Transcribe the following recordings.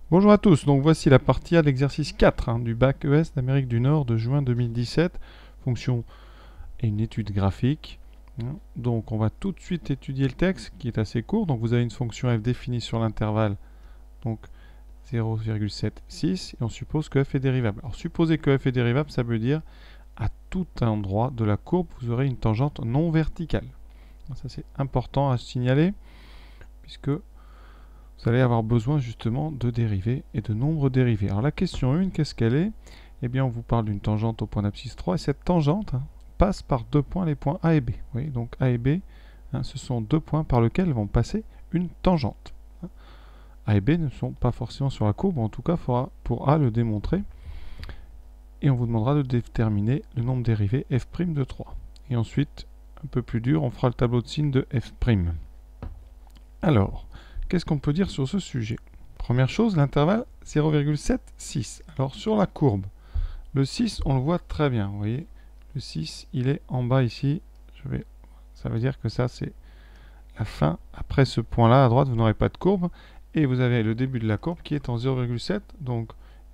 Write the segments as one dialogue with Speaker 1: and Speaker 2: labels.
Speaker 1: Bonjour à tous, donc voici la partie A de l'exercice 4 du bac ES d'Amérique du Nord de juin 2017, fonction et une étude graphique. Donc on va tout de suite étudier le texte qui est assez court. Donc vous avez une fonction f définie sur l'intervalle donc 0,76 et on suppose que f est dérivable. Alors supposer que f est dérivable, ça veut dire à tout endroit de la courbe vous aurez une tangente non verticale. Ça c'est important à signaler puisque vous allez avoir besoin justement de dérivés et de nombres dérivés. Alors la question 1, qu'est-ce qu'elle est? Eh bien on vous parle d'une tangente au point d'abscisse 3 et cette tangente passe par deux points, les points A et B. Vous voyez, donc A et B, ce sont deux points par lesquels vont passer une tangente. A et B ne sont pas forcément sur la courbe, en tout cas il faudra pour A le démontrer. Et on vous demandera de déterminer le nombre dérivé f' de 3. Et ensuite, un peu plus dur, on fera le tableau de signes de f'. Alors, qu'est-ce qu'on peut dire sur ce sujet? Première chose, l'intervalle 0,76. Alors sur la courbe, le 6, on le voit très bien. Vous voyez, le 6, il est en bas ici. Ça veut dire que ça, c'est la fin. Après ce point-là, à droite, vous n'aurez pas de courbe. Et vous avez le début de la courbe qui est en 0,7. Donc,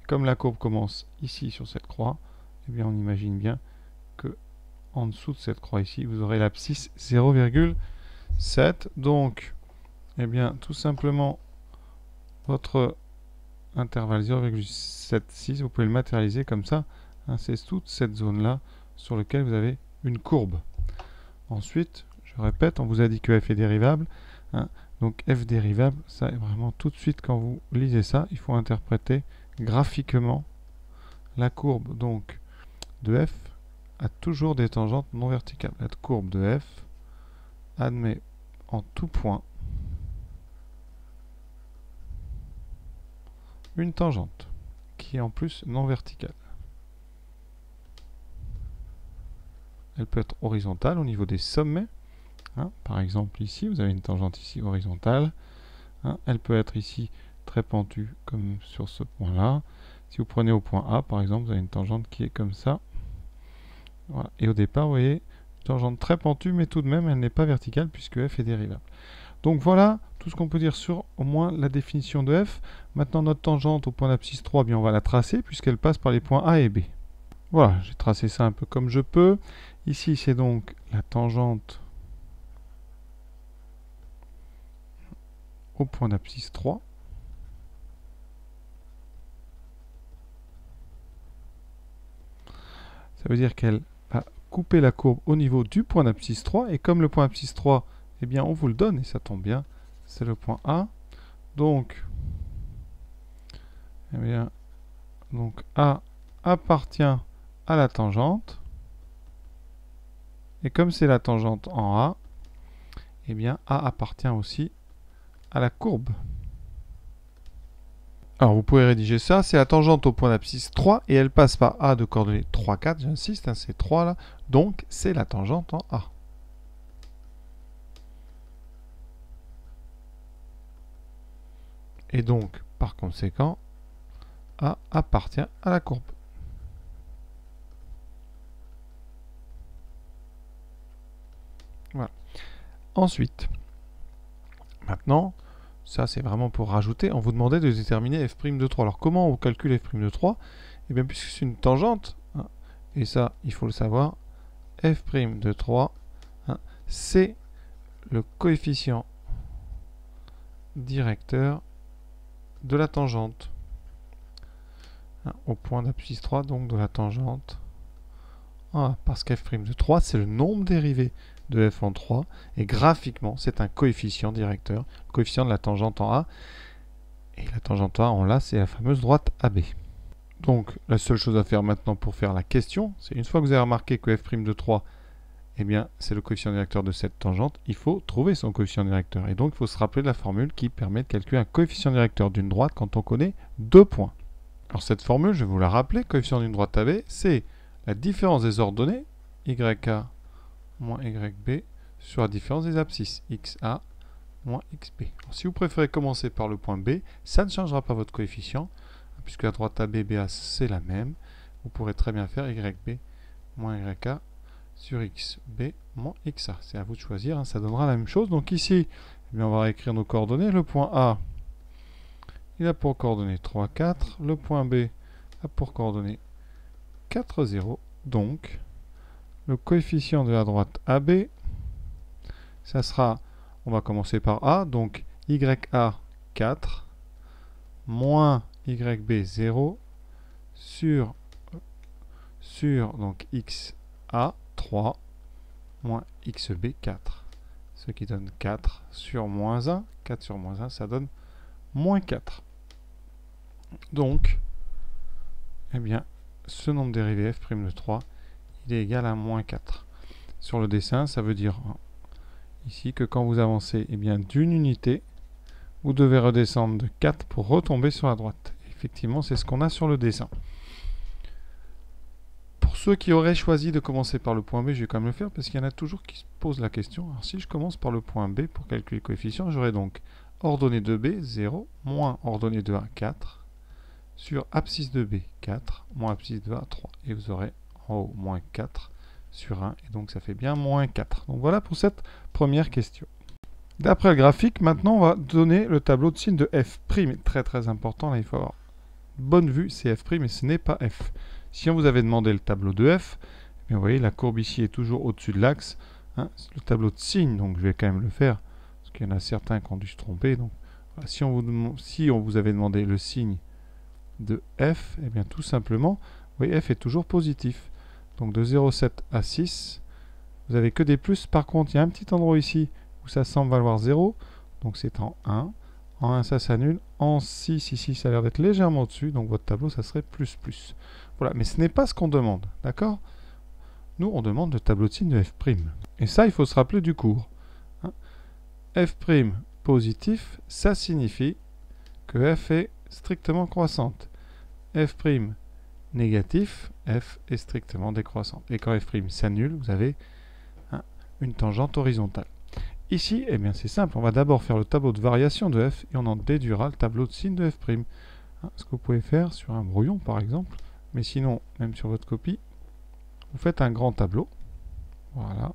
Speaker 1: comme la courbe commence ici sur cette croix, eh bien, on imagine bien que en dessous de cette croix ici, vous aurez l'abscisse 0,7. Donc, eh bien, tout simplement, votre intervalle 0,76, vous pouvez le matérialiser comme ça. C'est toute cette zone-là sur laquelle vous avez une courbe. Ensuite, je répète, on vous a dit que f est dérivable. Donc f dérivable, ça est vraiment tout de suite quand vous lisez ça, il faut interpréter graphiquement la courbe donc de f a toujours des tangentes non verticales. La courbe de f admet en tout point une tangente qui est en plus non verticale. Elle peut être horizontale au niveau des sommets. Par exemple ici, vous avez une tangente ici horizontale. Elle peut être ici très pentue comme sur ce point-là. Si vous prenez au point A, par exemple, vous avez une tangente qui est comme ça. Voilà. Et au départ, vous voyez, une tangente très pentue, mais tout de même, elle n'est pas verticale puisque f est dérivable. Donc voilà tout ce qu'on peut dire sur au moins la définition de f. Maintenant, notre tangente au point d'abscisse 3, bien, on va la tracer puisqu'elle passe par les points A et B. Voilà, j'ai tracé ça un peu comme je peux. Ici, c'est donc la tangente au point d'abscisse 3. Ça veut dire qu'elle va couper la courbe au niveau du point d'abscisse 3. Et comme le point d'abscisse 3, eh bien, on vous le donne et ça tombe bien, c'est le point A. Donc, eh bien, donc A appartient à la tangente. Et comme c'est la tangente en A, eh bien, A appartient aussi à la courbe. Alors vous pouvez rédiger ça, c'est la tangente au point d'abscisse 3 et elle passe par A de coordonnées 3, 4, j'insiste, c'est 3 là, donc c'est la tangente en A. Et donc, par conséquent, A appartient à la courbe. Voilà. Ensuite, maintenant, ça c'est vraiment pour rajouter, on vous demandait de déterminer f' de 3. Alors comment on calcule f' de 3? Eh bien puisque c'est une tangente, et ça il faut le savoir, f' de 3, c'est le coefficient directeur de la tangente. Au point d'abscisse 3, donc de la tangente. Parce qu'f' de 3, c'est le nombre dérivé de f en 3, et graphiquement, c'est un coefficient directeur, le coefficient de la tangente en A, et la tangente A en là, c'est la fameuse droite AB. Donc, la seule chose à faire maintenant pour faire la question, c'est une fois que vous avez remarqué que f' de 3, eh bien, c'est le coefficient directeur de cette tangente, il faut trouver son coefficient directeur. Et donc, il faut se rappeler de la formule qui permet de calculer un coefficient directeur d'une droite quand on connaît deux points. Alors, cette formule, je vais vous la rappeler, coefficient d'une droite AB, c'est la différence des ordonnées, YA moins YB, sur la différence des abscisses, XA moins XB. Alors, si vous préférez commencer par le point B, ça ne changera pas votre coefficient, puisque la droite AB, BA, c'est la même. Vous pourrez très bien faire YB moins YA sur XB moins XA. C'est à vous de choisir, ça donnera la même chose. Donc ici, eh bien, on va réécrire nos coordonnées. Le point A, il a pour coordonnées 3, 4. Le point B a pour coordonnées 4, 0. Donc, le coefficient de la droite AB, ça sera, on va commencer par A, donc YA 4, moins YB 0, sur donc XA 3, moins XB 4. Ce qui donne 4 sur moins 1. 4 sur moins 1, ça donne moins 4. Donc, eh bien, ce nombre dérivé f' de 3, il est égal à moins 4. Sur le dessin, ça veut dire ici que quand vous avancez d'une unité, vous devez redescendre de 4 pour retomber sur la droite. Effectivement, c'est ce qu'on a sur le dessin. Pour ceux qui auraient choisi de commencer par le point B, je vais quand même le faire parce qu'il y en a toujours qui se posent la question. Alors si je commence par le point B pour calculer le coefficient, j'aurai donc ordonnée de B 0 moins ordonnée de A 4 sur abscisse de B 4 moins abscisse de A 3. Et vous aurez en haut moins 4 sur 1. Et donc ça fait bien moins 4. Donc voilà pour cette première question. D'après le graphique, maintenant on va donner le tableau de signe de f'. Très très important, là il faut avoir bonne vue, c'est f', mais ce n'est pas f. Si on vous avait demandé le tableau de f, eh bien, vous voyez la courbe ici est toujours au-dessus de l'axe. Hein, le tableau de signe, donc je vais quand même le faire, parce qu'il y en a certains qui ont dû se tromper. Donc, voilà, si on vous avait demandé le signe de f, eh bien tout simplement, vous voyez f est toujours positif. Donc de 0,7 à 6, vous n'avez que des plus. Par contre, il y a un petit endroit ici où ça semble valoir 0, donc c'est en 1. En 1, ça s'annule. En 6, ici, ça a l'air d'être légèrement au-dessus, donc votre tableau, ça serait plus, plus. Voilà, mais ce n'est pas ce qu'on demande, d'accord? Nous, on demande le tableau de signe de f'. Et ça, il faut se rappeler du cours. Hein, f' positif, ça signifie que f est strictement croissante. f' négatif, f est strictement décroissante. Et quand f' s'annule, vous avez une tangente horizontale. Ici, eh bien, c'est simple, on va d'abord faire le tableau de variation de f et on en déduira le tableau de signe de f'. Ce que vous pouvez faire sur un brouillon, par exemple, mais sinon, même sur votre copie, vous faites un grand tableau. Voilà.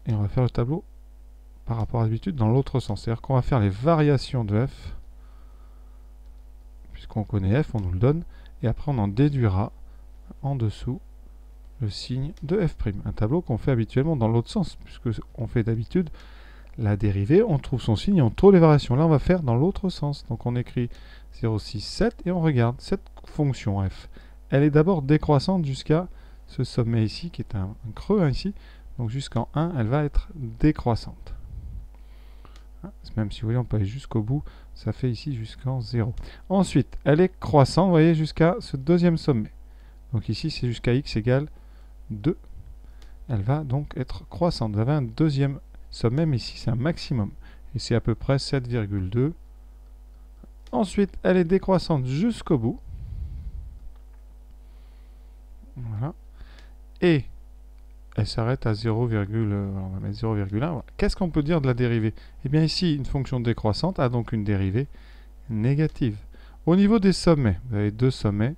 Speaker 1: Et on va faire le tableau par rapport à l'habitude dans l'autre sens. C'est-à-dire qu'on va faire les variations de f, puisqu'on connaît f, on nous le donne, et après on en déduira en dessous le signe de f'. Un tableau qu'on fait habituellement dans l'autre sens, puisqu'on fait d'habitude la dérivée, on trouve son signe et on trouve les variations. Là, on va faire dans l'autre sens. Donc on écrit 0,6,7 et on regarde cette fonction f. Elle est d'abord décroissante jusqu'à ce sommet ici, qui est un creux ici. Donc jusqu'en 1, elle va être décroissante. Même si vous voyez, on peut aller jusqu'au bout, ça fait ici jusqu'en 0. Ensuite, elle est croissante, vous voyez, jusqu'à ce deuxième sommet. Donc ici, c'est jusqu'à x égale 2. Elle va donc être croissante. Vous avez un deuxième sommet, mais ici, c'est un maximum. Et c'est à peu près 7,2. Ensuite, elle est décroissante jusqu'au bout. Voilà. Et elle s'arrête à 0, on va mettre 0,1. Voilà. Qu'est-ce qu'on peut dire de la dérivée? Eh bien ici, une fonction décroissante a donc une dérivée négative. Au niveau des sommets, vous avez deux sommets.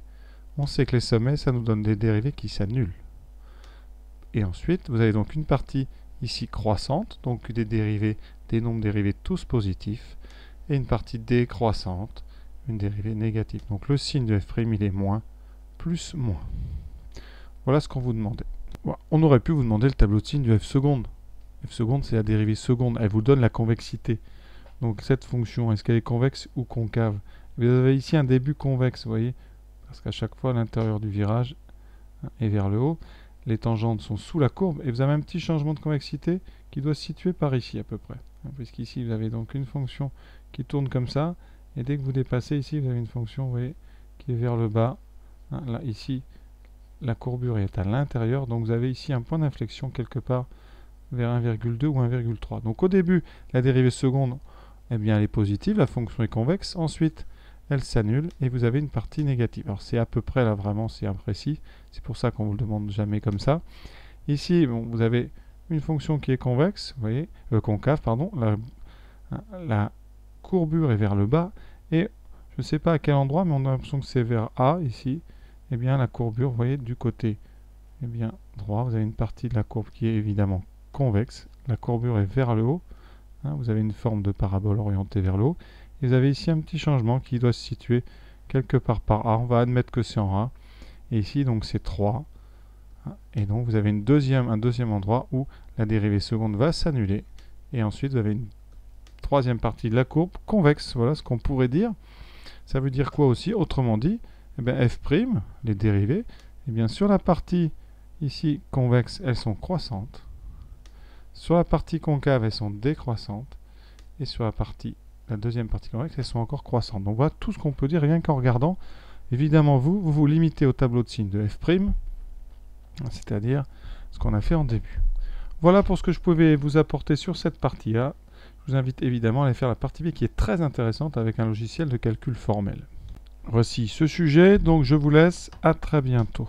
Speaker 1: On sait que les sommets, ça nous donne des dérivées qui s'annulent. Et ensuite, vous avez donc une partie ici croissante, donc des dérivés, des nombres dérivés tous positifs, et une partie décroissante, une dérivée négative. Donc le signe de f', il est moins, plus, moins. Voilà ce qu'on vous demandait. Bon, on aurait pu vous demander le tableau de signe du f seconde. F seconde, c'est la dérivée seconde. Elle vous donne la convexité. Donc cette fonction, est-ce qu'elle est convexe ou concave? Vous avez ici un début convexe, vous voyez, parce qu'à chaque fois, l'intérieur du virage est vers le haut. Les tangentes sont sous la courbe et vous avez un petit changement de convexité qui doit se situer par ici à peu près. Puisqu'ici, vous avez donc une fonction qui tourne comme ça. Et dès que vous dépassez ici, vous avez une fonction, vous voyez, qui est vers le bas. Là, ici, la courbure est à l'intérieur. Donc vous avez ici un point d'inflexion quelque part vers 1,2 ou 1,3. Donc au début, la dérivée seconde, eh bien, elle est positive, la fonction est convexe. Ensuite, elle s'annule et vous avez une partie négative. Alors c'est à peu près, là vraiment, c'est imprécis. C'est pour ça qu'on ne vous le demande jamais comme ça. Ici, bon, vous avez une fonction qui est convexe, vous voyez, concave, pardon. La courbure est vers le bas et je ne sais pas à quel endroit, mais on a l'impression que c'est vers A ici. Eh bien, la courbure, vous voyez, du côté eh bien, droit, vous avez une partie de la courbe qui est évidemment convexe. La courbure est vers le haut. Vous avez une forme de parabole orientée vers le haut. Et vous avez ici un petit changement qui doit se situer quelque part par A. On va admettre que c'est en A. Et ici, donc, c'est 3. Et donc, vous avez un deuxième endroit où la dérivée seconde va s'annuler. Et ensuite, vous avez une troisième partie de la courbe convexe. Voilà ce qu'on pourrait dire. Ça veut dire quoi aussi? Autrement dit, eh bien, f', les dérivées, eh bien, sur la partie ici convexe, elles sont croissantes. Sur la partie concave, elles sont décroissantes. Et sur la deuxième partie convexe, elles sont encore croissantes. Donc voilà tout ce qu'on peut dire rien qu'en regardant. Évidemment, vous limitez au tableau de signes de f', c'est-à-dire ce qu'on a fait en début. Voilà pour ce que je pouvais vous apporter sur cette partie-là. Je vous invite évidemment à aller faire la partie B qui est très intéressante avec un logiciel de calcul formel. Voici ce sujet, donc je vous laisse. À très bientôt.